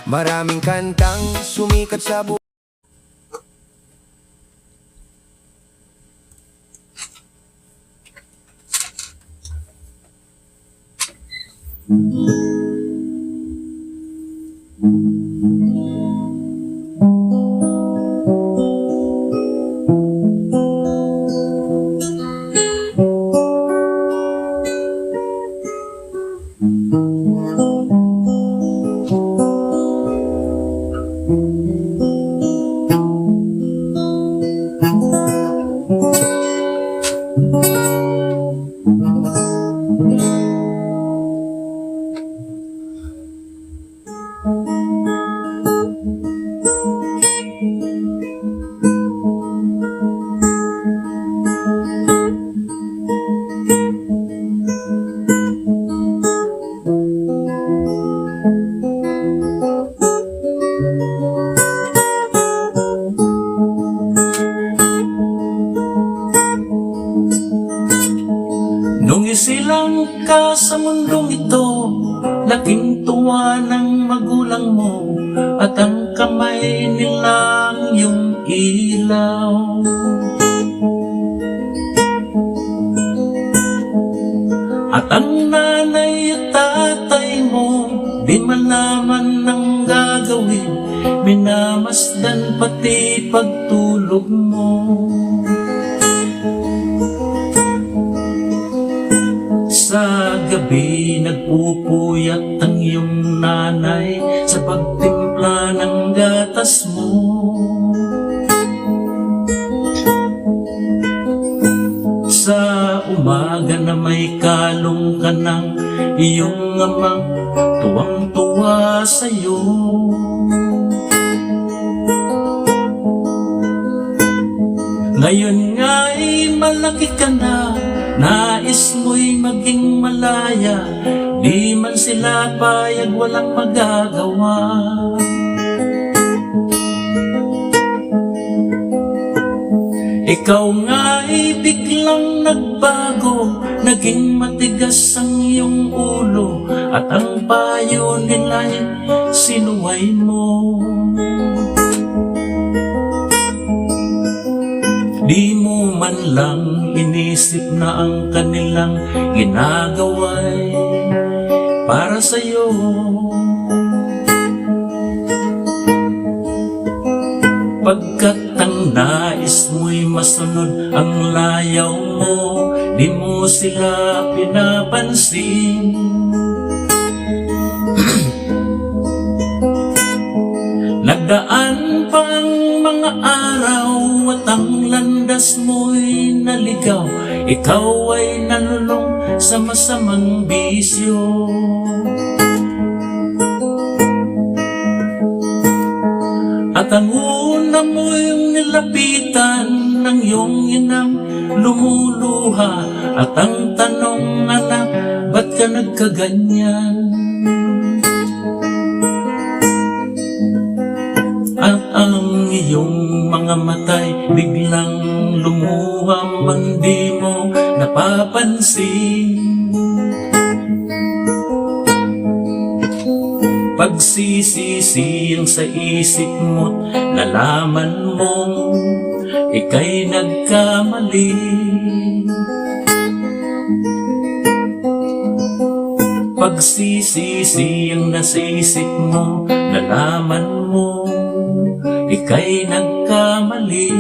Maraming kantang sumikat sa buhay. Nung isilang ka sa mundong ito, laking tuwa ng magulang mo, at ang kamay nilang iyong ilaw. At ang nanay at tatay mo, di malaman ng gagawin, minamasdan pati pagtulog mo. Sa gabi nagpupuyat ang iyong nanay sa pagtimpla ng gatas mo. Sa umaga na may kalong ka ng iyong amang tuwang-tuwa sa'yo. Ngayon nga'y malaki ka na, nais mo'y maging malaya, di man sila payag, walang magagawa. Ikaw nga'y biglang nagbago, naging matigas ang iyong ulo, at ang payo nila'y sinuway mo. Di mo man lang inisip na ang kanilang ginagawa'y para sa'yo. Pagkat ang nais mo'y masunod ang layaw mo, di mo sila pinapansin. Nagdaan pa ang mga araw at ang landas mo'y naligaw, ikaw ay nalulong sa masamang bisyo. At ang una mo'y nilapitan ng iyong inang lumuluha, at ang tanong, anak, ba't ka nagkaganyan? At ang iyong mga matay biglang lumuham, ang di mo napapansin. Pagsisisiyang sa isip mo't nalaman mong ika'y nagkamali. Pagsisisiyang nasa isip mo, nalaman mo ika'y nagkamali.